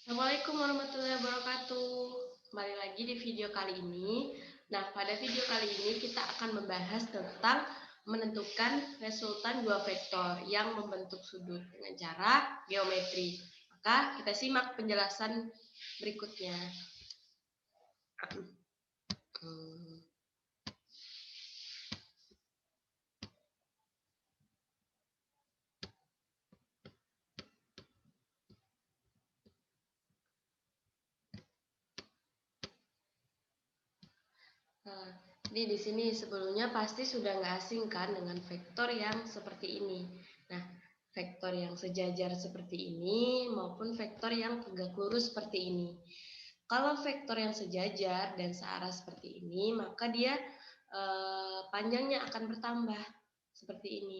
Assalamualaikum warahmatullahi wabarakatuh. Kembali lagi di video kali ini. Nah, pada video kali ini kita akan membahas tentang menentukan resultan dua vektor yang membentuk sudut dengan cara geometri. Maka kita simak penjelasan berikutnya. Nah, di sini sebelumnya pasti sudah nggak asing kan dengan vektor yang seperti ini. Nah, vektor yang sejajar seperti ini maupun vektor yang tegak lurus seperti ini. Kalau vektor yang sejajar dan searah seperti ini, maka dia panjangnya akan bertambah seperti ini.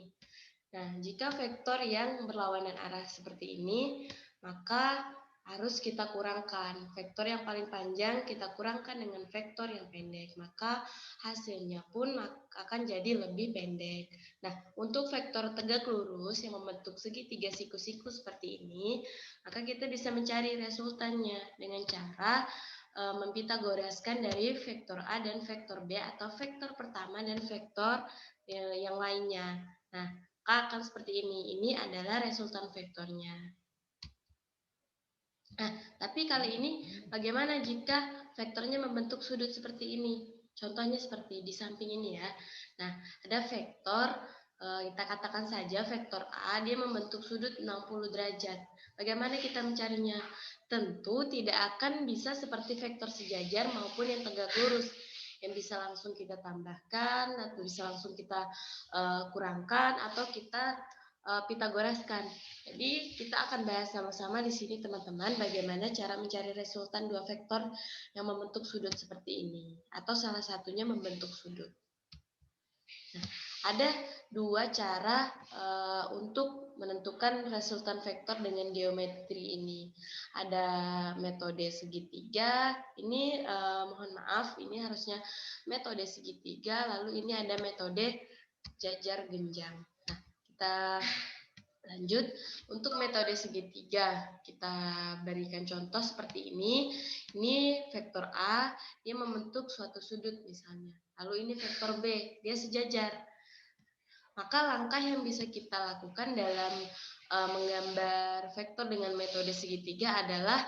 Nah, jika vektor yang berlawanan arah seperti ini, maka harus kita kurangkan. Vektor yang paling panjang kita kurangkan dengan vektor yang pendek, maka hasilnya pun akan jadi lebih pendek. Nah, untuk vektor tegak lurus yang membentuk segitiga siku-siku seperti ini, maka kita bisa mencari resultannya dengan cara mempitagoraskan dari vektor A dan vektor B atau vektor pertama dan vektor yang lainnya. Nah, akan seperti ini. Ini adalah resultan vektornya. Nah, tapi kali ini bagaimana jika vektornya membentuk sudut seperti ini? Contohnya seperti di samping ini ya. Nah, ada vektor, kita katakan saja vektor A, dia membentuk sudut 60 derajat. Bagaimana kita mencarinya? Tentu tidak akan bisa seperti vektor sejajar maupun yang tegak lurus, yang bisa langsung kita tambahkan atau bisa langsung kita kurangkan atau kita pitagoraskan. Jadi kita akan bahas sama-sama di sini teman-teman bagaimana cara mencari resultan dua vektor yang membentuk sudut seperti ini atau salah satunya membentuk sudut. Nah, ada dua cara untuk menentukan resultan vektor dengan geometri ini. Ada metode segitiga, ini mohon maaf, ini harusnya metode segitiga, lalu ini ada metode jajar genjang. Nah, kita lanjut, untuk metode segitiga, kita berikan contoh seperti ini. Ini vektor A, dia membentuk suatu sudut misalnya. Lalu ini vektor B, dia sejajar. Maka langkah yang bisa kita lakukan dalam menggambar vektor dengan metode segitiga adalah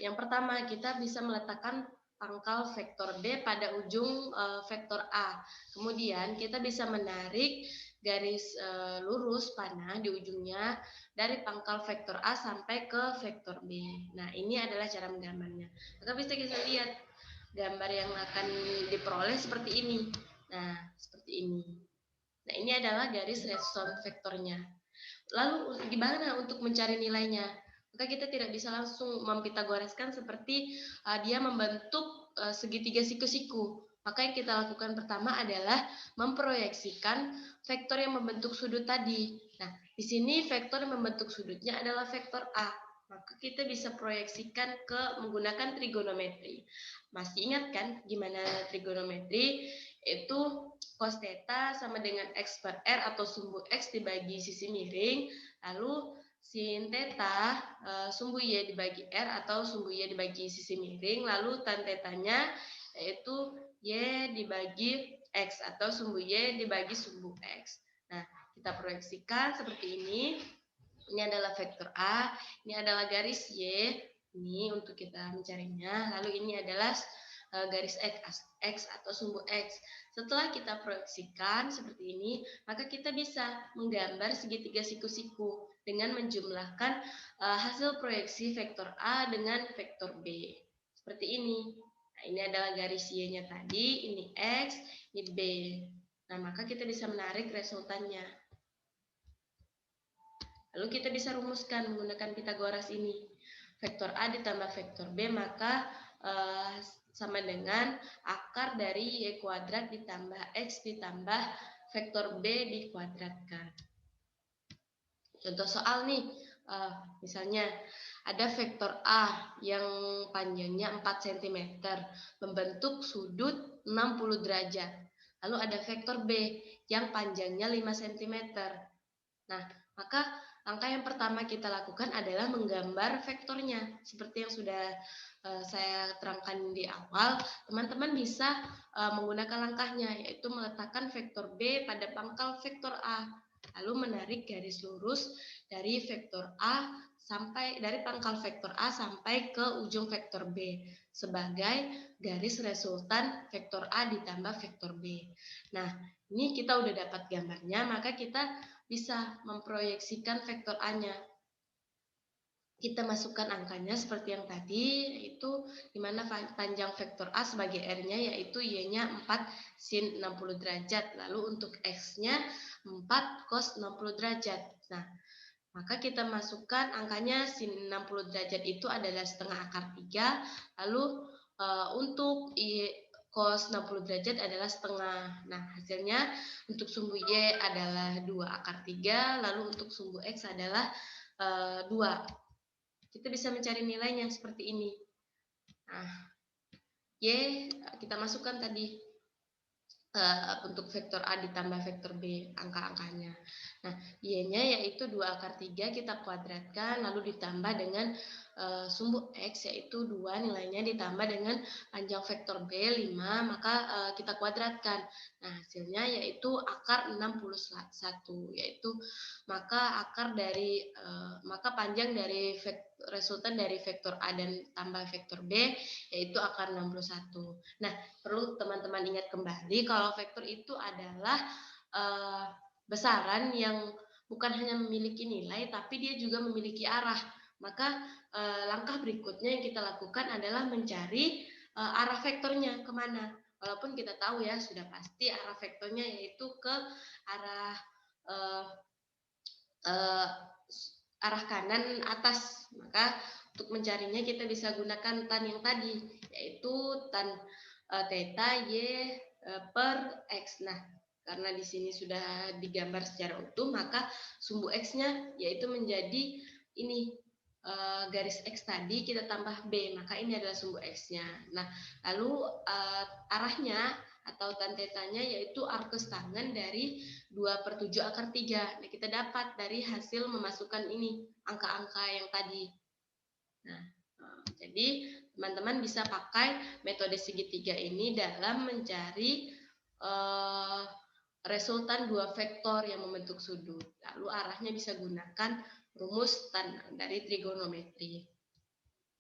yang pertama, kita bisa meletakkan pangkal vektor B pada ujung vektor A. Kemudian kita bisa menarik garis lurus panah di ujungnya dari pangkal vektor A sampai ke vektor B. Nah, ini adalah cara menggambarnya. Maka bisa kita lihat gambar yang akan diperoleh seperti ini. Nah, seperti ini. Nah, ini adalah garis resultan vektornya. Lalu gimana untuk mencari nilainya? Maka kita tidak bisa langsung mempitagoraskan seperti dia membentuk segitiga siku-siku. Maka yang kita lakukan pertama adalah memproyeksikan vektor yang membentuk sudut tadi. Nah, di sini vektor yang membentuk sudutnya adalah vektor A. Maka kita bisa proyeksikan ke menggunakan trigonometri. Masih ingat kan gimana trigonometri? Itu cos theta sama dengan X per R atau sumbu X dibagi sisi miring, lalu sin theta sumbu Y dibagi R atau sumbu Y dibagi sisi miring, lalu tan tetanya yaitu Y dibagi X atau sumbu Y dibagi sumbu X. Nah, kita proyeksikan seperti ini. Ini adalah vektor A, ini adalah garis Y, ini untuk kita mencarinya, lalu ini adalah garis X atau sumbu X. Setelah kita proyeksikan seperti ini, maka kita bisa menggambar segitiga siku-siku dengan menjumlahkan hasil proyeksi vektor A dengan vektor B. Seperti ini. Nah, ini adalah garis Y-nya tadi, ini X, ini B. Nah, maka kita bisa menarik resultannya. Lalu kita bisa rumuskan menggunakan Pitagoras ini. Vektor A ditambah vektor B maka sama dengan akar dari Y kuadrat ditambah X ditambah vektor B dikuadratkan. Contoh soal nih, misalnya ada vektor A yang panjangnya 4 cm membentuk sudut 60 derajat. Lalu ada vektor B yang panjangnya 5 cm. Nah, maka langkah yang pertama kita lakukan adalah menggambar vektornya. Seperti yang sudah saya terangkan di awal, teman-teman bisa menggunakan langkahnya, yaitu meletakkan vektor B pada pangkal vektor A, lalu menarik garis lurus dari vektor A dari pangkal vektor A sampai ke ujung vektor B sebagai garis resultan vektor A ditambah vektor B. Nah, ini kita udah dapat gambarnya, maka kita bisa memproyeksikan vektor A-nya. Kita masukkan angkanya seperti yang tadi, yaitu di mana panjang vektor A sebagai R-nya yaitu Y-nya 4 sin 60 derajat. Lalu untuk X-nya 4 cos 60 derajat. Nah, maka kita masukkan angkanya sin 60 derajat itu adalah setengah akar 3. Lalu untuk cos 60 derajat adalah setengah. Nah, hasilnya untuk sumbu Y adalah 2 akar 3. Lalu untuk sumbu X adalah 2. Kita bisa mencari nilainya seperti ini. Nah, Y kita masukkan tadi untuk vektor A ditambah vektor B, angka-angkanya. Nah, Y-nya yaitu 2 akar 3 kita kuadratkan, lalu ditambah dengan sumbu X yaitu 2 nilainya ditambah dengan panjang vektor B 5, maka kita kuadratkan. Nah, hasilnya yaitu akar 61, yaitu maka panjang dari resultan dari vektor A dan tambah vektor B yaitu akar 61. Nah, perlu teman-teman ingat kembali kalau vektor itu adalah besaran yang bukan hanya memiliki nilai, tapi dia juga memiliki arah. Maka langkah berikutnya yang kita lakukan adalah mencari arah vektornya kemana. Walaupun kita tahu ya sudah pasti arah vektornya yaitu ke arah arah kanan atas. Maka untuk mencarinya kita bisa gunakan tan yang tadi, yaitu tan theta Y per X. Nah, karena di sini sudah digambar secara utuh, maka sumbu X-nya yaitu menjadi ini garis X tadi kita tambah B, maka ini adalah sumbu X-nya. Nah, lalu arahnya atau tan theta-nya yaitu arcus tangen dari 2/7 akar 3. Nah, kita dapat dari hasil memasukkan ini, angka-angka yang tadi. Nah, jadi teman-teman bisa pakai metode segitiga ini dalam mencari resultan dua vektor yang membentuk sudut. Lalu arahnya bisa gunakan rumus dari trigonometri.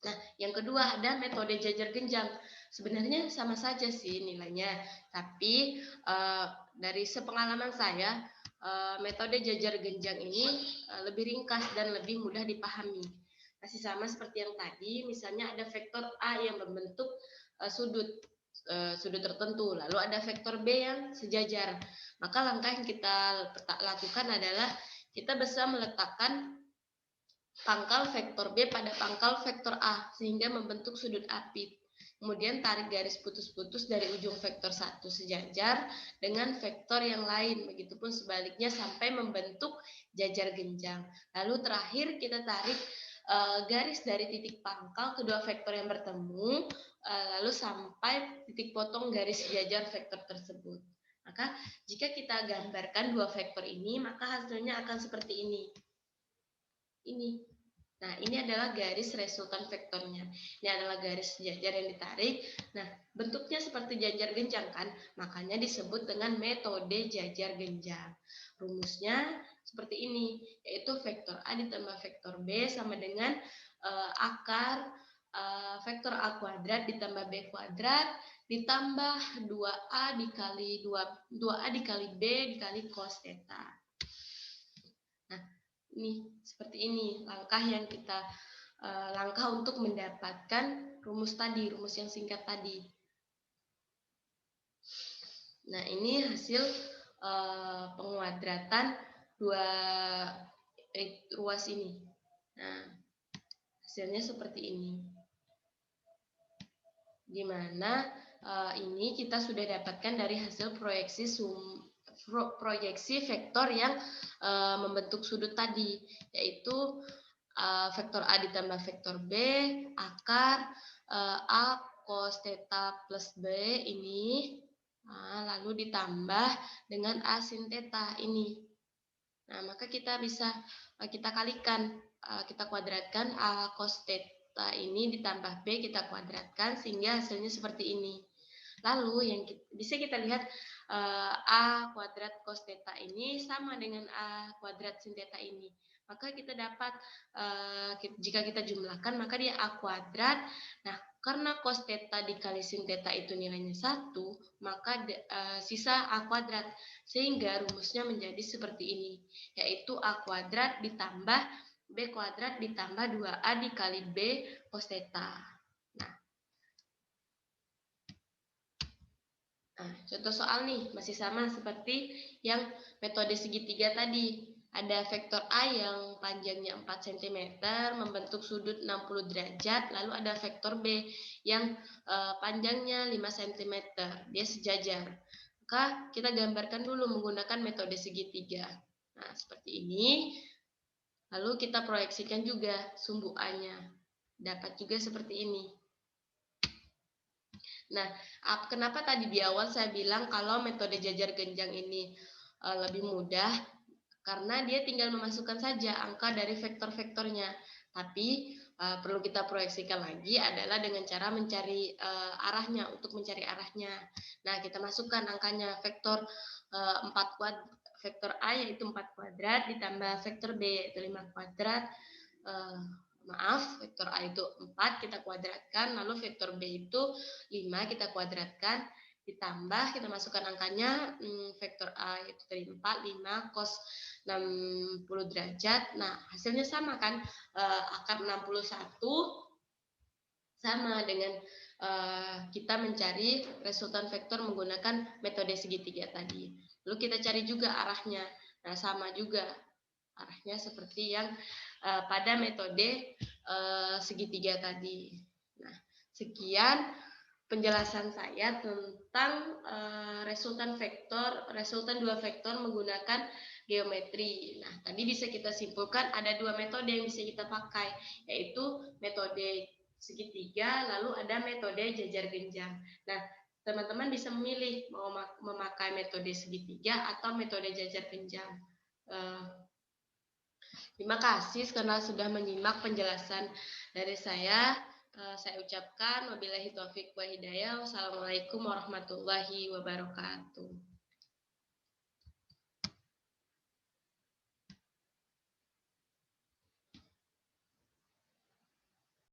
Nah, yang kedua ada metode jajar genjang. Sebenarnya sama saja sih nilainya, tapi dari sepengalaman saya, metode jajar genjang ini lebih ringkas dan lebih mudah dipahami. Masih sama seperti yang tadi, misalnya ada vektor A yang membentuk sudut tertentu, lalu ada vektor B yang sejajar. Maka langkah yang kita lakukan adalah kita bisa meletakkan pangkal vektor B pada pangkal vektor A sehingga membentuk sudut apit. Kemudian tarik garis putus-putus dari ujung vektor 1 sejajar dengan vektor yang lain. Begitupun sebaliknya sampai membentuk jajar genjang. Lalu terakhir kita tarik garis dari titik pangkal kedua vektor yang bertemu, lalu sampai titik potong garis sejajar vektor tersebut. Maka jika kita gambarkan dua vektor ini, maka hasilnya akan seperti ini. Nah, ini adalah garis resultan vektornya. Ini adalah garis sejajar yang ditarik. Nah, bentuknya seperti jajar genjang kan? Makanya disebut dengan metode jajar genjang. Rumusnya seperti ini, yaitu vektor A ditambah vektor B sama dengan akar vektor A kuadrat ditambah B kuadrat ditambah 2A dikali 2A dikali B dikali cos theta. Nah, ini seperti ini langkah yang kita langkah untuk mendapatkan rumus yang singkat tadi. Nah, ini hasil penguadratan dua ruas ini. Nah, hasilnya seperti ini. Di mana ini kita sudah dapatkan dari hasil proyeksi vektor yang membentuk sudut tadi, yaitu vektor A ditambah vektor B akar A cos theta plus B ini, lalu ditambah dengan A sin theta ini. Nah, maka kita bisa kita kalikan, kita kuadratkan A cos theta ini ditambah B kita kuadratkan sehingga hasilnya seperti ini. Lalu yang bisa kita lihat A kuadrat cos theta ini sama dengan A kuadrat sin theta ini. Maka kita dapat jika kita jumlahkan maka dia A kuadrat. Nah, karena cos theta dikali sin theta itu nilainya 1, maka sisa A kuadrat. Sehingga rumusnya menjadi seperti ini, yaitu A kuadrat ditambah B kuadrat ditambah 2A dikali B cos theta. Nah, contoh soal nih, masih sama seperti yang metode segitiga tadi. Ada vektor A yang panjangnya 4 cm, membentuk sudut 60 derajat, lalu ada vektor B yang panjangnya 5 cm, dia sejajar. Maka kita gambarkan dulu menggunakan metode segitiga. Nah, seperti ini. Lalu kita proyeksikan juga sumbu A-nya. Dapat juga seperti ini. Nah, kenapa tadi di awal saya bilang kalau metode jajar genjang ini lebih mudah? Karena dia tinggal memasukkan saja angka dari vektor-vektornya. Tapi perlu kita proyeksikan lagi adalah dengan cara mencari arahnya, untuk mencari arahnya. Nah, kita masukkan angkanya vektor 4 kuadrat, vektor A yaitu 4 kuadrat ditambah vektor B yaitu 5 kuadrat. Vektor A itu 4 kita kuadratkan, lalu vektor B itu 5 kita kuadratkan, ditambah kita masukkan angkanya, vektor A itu tadi 4, 5 cos 60 derajat. Nah, hasilnya sama kan, akar 61 sama dengan kita mencari resultan vektor menggunakan metode segitiga tadi. Lalu kita cari juga arahnya. Nah, sama juga arahnya seperti yang pada metode segitiga tadi. Nah, sekian penjelasan saya tentang resultan dua vektor menggunakan geometri. Nah, tadi bisa kita simpulkan ada dua metode yang bisa kita pakai, yaitu metode segitiga, lalu ada metode jajar genjang. Nah, teman-teman bisa memilih mau memakai metode segitiga atau metode jajar genjang. Terima kasih karena sudah menyimak penjelasan dari saya. Saya ucapkan wabillahi taufiq wa hidayah. Wassalamualaikum warahmatullahi wabarakatuh.